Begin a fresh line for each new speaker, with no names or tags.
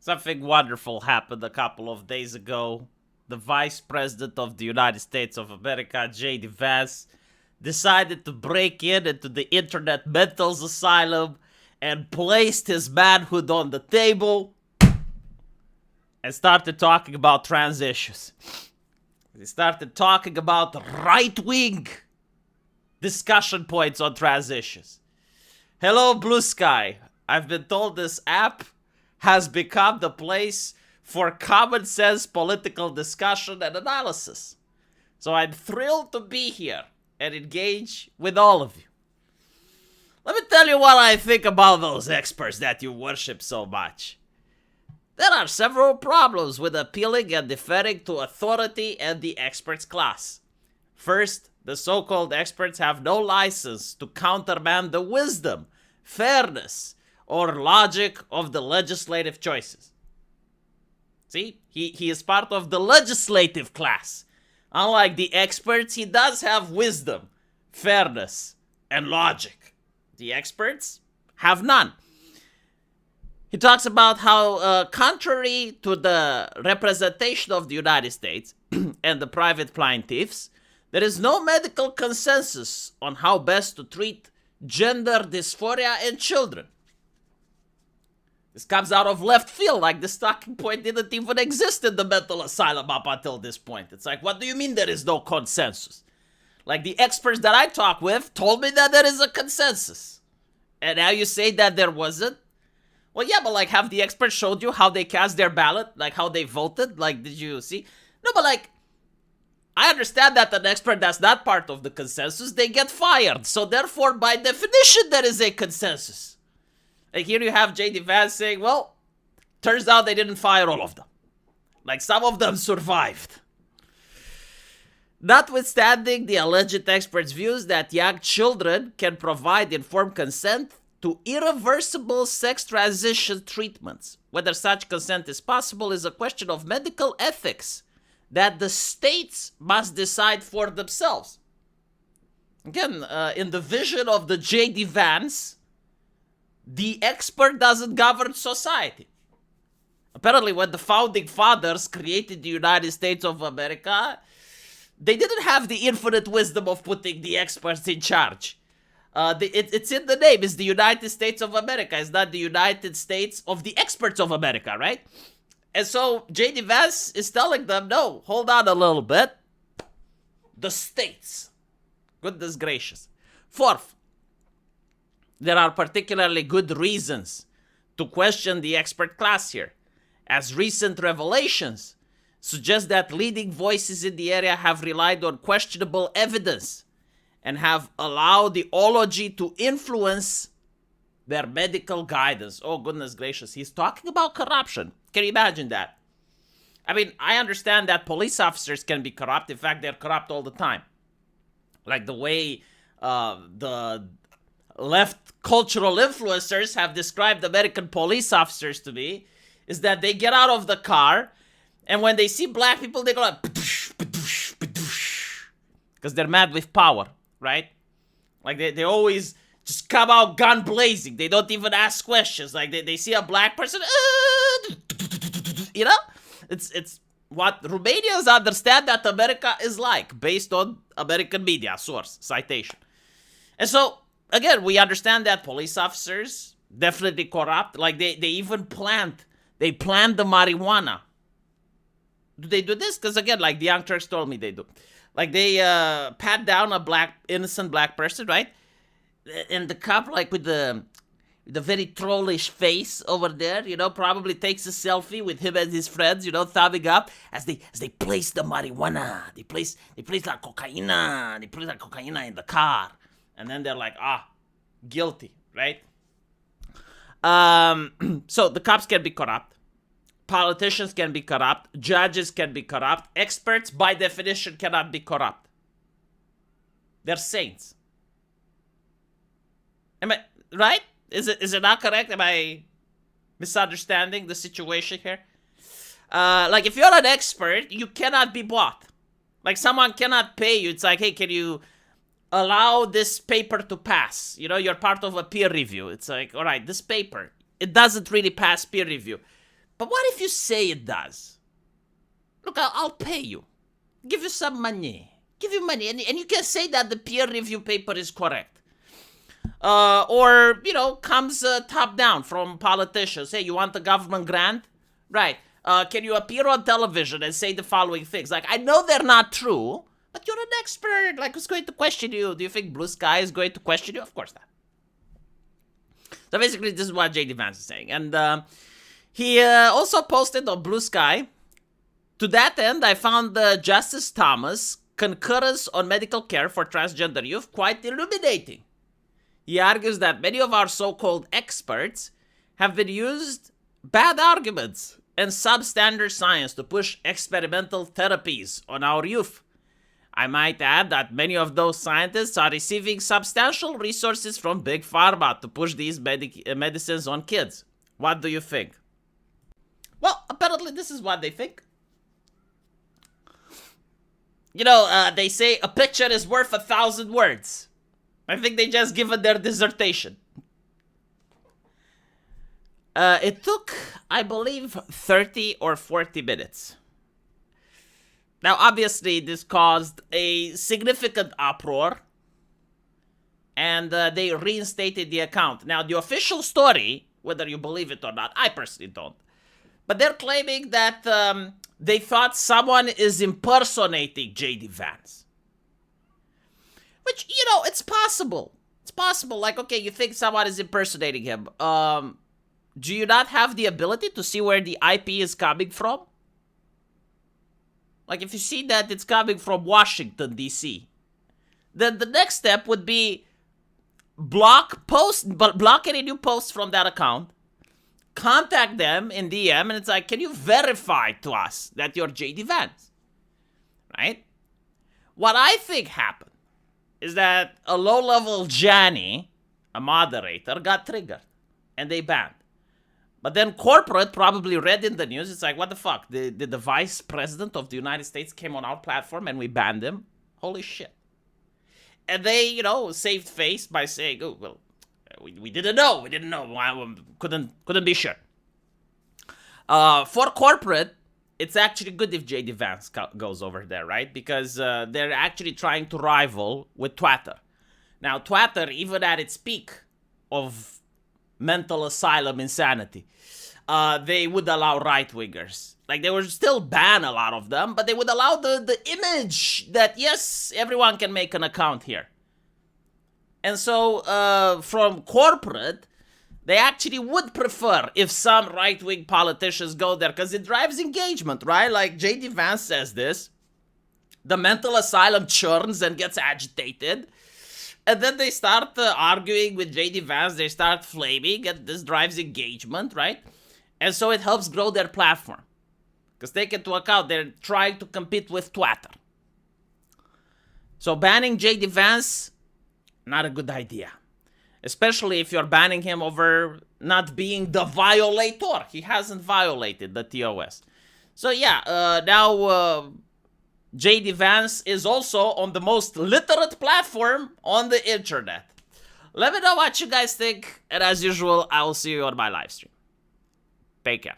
Something wonderful happened a couple of days ago. The Vice President of the United States of America, J.D. Vance, decided to break into the Internet Mental Asylum and placed his manhood on the table and started talking about trans issues. He started talking about right-wing discussion points on trans issues. Hello, Blue Sky. I've been told this app has become the place for common sense political discussion and analysis. So I'm thrilled to be here and engage with all of you. Let me tell you what I think about those experts that you worship so much. There are several problems with appealing and deferring to authority and the experts class. First, the so-called experts have no license to countermand the wisdom, fairness, or logic of the legislative choices. See, he is part of the legislative class. Unlike the experts, he does have wisdom, fairness, and logic. The experts have none. He talks about how, contrary to the representation of the United States and the private plaintiffs, there is no medical consensus on how best to treat gender dysphoria in children. This comes out of left field, like this talking point didn't even exist in the mental asylum up until this point. It's like, what do you mean there is no consensus? Like, the experts that I talk with told me that there is a consensus. And now you say that there wasn't? Well, yeah, but like, have the experts showed you how they cast their ballot? Like, how they voted? Like, did you see? No, but like, I understand that an expert that's not part of the consensus, they get fired. So therefore, by definition, there is a consensus. Like, here you have J.D. Vance saying, well, turns out they didn't fire all of them. Like, some of them survived. Notwithstanding the alleged experts' views that young children can provide informed consent to irreversible sex transition treatments, whether such consent is possible is a question of medical ethics that the states must decide for themselves. Again, in the vision of the J.D. Vance, the expert doesn't govern society. Apparently, when the founding fathers created the United States of America, they didn't have the infinite wisdom of putting the experts in charge. It's in the name. It's the United States of America. It's not the United States of the experts of America, right? And so J.D. Vance is telling them, no, hold on a little bit. The states. Goodness gracious. Fourth, there are particularly good reasons to question the expert class here, as recent revelations suggest that leading voices in the area have relied on questionable evidence and have allowed the ology to influence their medical guidance. Oh, goodness gracious. He's talking about corruption. Can you imagine that? I mean, I understand that police officers can be corrupt. In fact, they're corrupt all the time. Like the way the left cultural influencers have described American police officers to me is that they get out of the car and when they see black people, they go like, because they're mad with power, right? Like they always just come out gun blazing. They don't even ask questions. Like they see a black person, you know? It's what Romanians understand that America is like, based on American media source, citation. And so, again, we understand that police officers definitely corrupt. Like they even planned the marijuana. Do they do this? Because again, like the Young Turks told me they do. Like they pat down a innocent black person, right? And the cop, like with the very trollish face over there, you know, probably takes a selfie with him and his friends, you know, thumbing up as they place the marijuana. They place la cocaína. They place la cocaína in the car. And then they're like, guilty, right? So the cops can be corrupt. Politicians can be corrupt. Judges can be corrupt. Experts, by definition, cannot be corrupt. They're saints. Am I right? Is it not correct? Am I misunderstanding the situation here? Like, if you're an expert, you cannot be bought. Like, someone cannot pay you. It's like, hey, can you allow this paper to pass? You know, you're part of a peer review. It's like, all right, this paper, it doesn't really pass peer review. But what if you say it does? Look, I'll pay you. Give you some money. Give you money. And you can say that the peer review paper is correct. Or, comes top down from politicians. Hey, you want the government grant? Right. Can you appear on television and say the following things? Like, I know they're not true, but you're an expert. Like, who's going to question you? Do you think Blue Sky is going to question you? Of course not. So basically, this is what J.D. Vance is saying. And he also posted on Blue Sky, to that end, I found Justice Thomas' concurrence on medical care for transgender youth quite illuminating. He argues that many of our so-called experts have been used bad arguments and substandard science to push experimental therapies on our youth. I might add that many of those scientists are receiving substantial resources from Big Pharma to push these medicines on kids. What do you think? Well, apparently this is what they think. They say a picture is worth 1,000 words. I think they just given their dissertation. It took, I believe, 30 or 40 minutes. Now, obviously, this caused a significant uproar, and they reinstated the account. Now, the official story, whether you believe it or not, I personally don't, but they're claiming that they thought someone is impersonating J.D. Vance. Which, it's possible. It's possible. Like, okay, you think someone is impersonating him. Do you not have the ability to see where the IP is coming from? Like, if you see that it's coming from Washington, D.C., then the next step would be block any new posts from that account, contact them in DM, and it's like, can you verify to us that you're J.D. Vance? Right? What I think happened is that a low-level Johnny, a moderator, got triggered, and they banned. But then corporate probably read in the news, it's like, what the fuck? Did the vice president of the United States came on our platform and we banned him? Holy shit. And they, saved face by saying, oh, well, we didn't know. We didn't know. Couldn't be sure. For corporate, it's actually good if J.D. Vance goes over there, right? Because they're actually trying to rival with Twitter. Now, Twitter, even at its peak of mental asylum insanity, they would allow right-wingers. Like, they would still ban a lot of them, but they would allow the image that, yes, everyone can make an account here. And so, from corporate, they actually would prefer if some right-wing politicians go there, because it drives engagement, right? Like, J.D. Vance says this. The mental asylum churns and gets agitated. And then they start arguing with J.D. Vance. They start flaming, and this drives engagement, right? And so it helps grow their platform. Because take into account, they're trying to compete with Twitter. So banning J.D. Vance, not a good idea. Especially if you're banning him over not being the violator. He hasn't violated the TOS. So yeah, now J.D. Vance is also on the most literate platform on the internet. Let me know what you guys think. And as usual, I will see you on my live stream. Take care.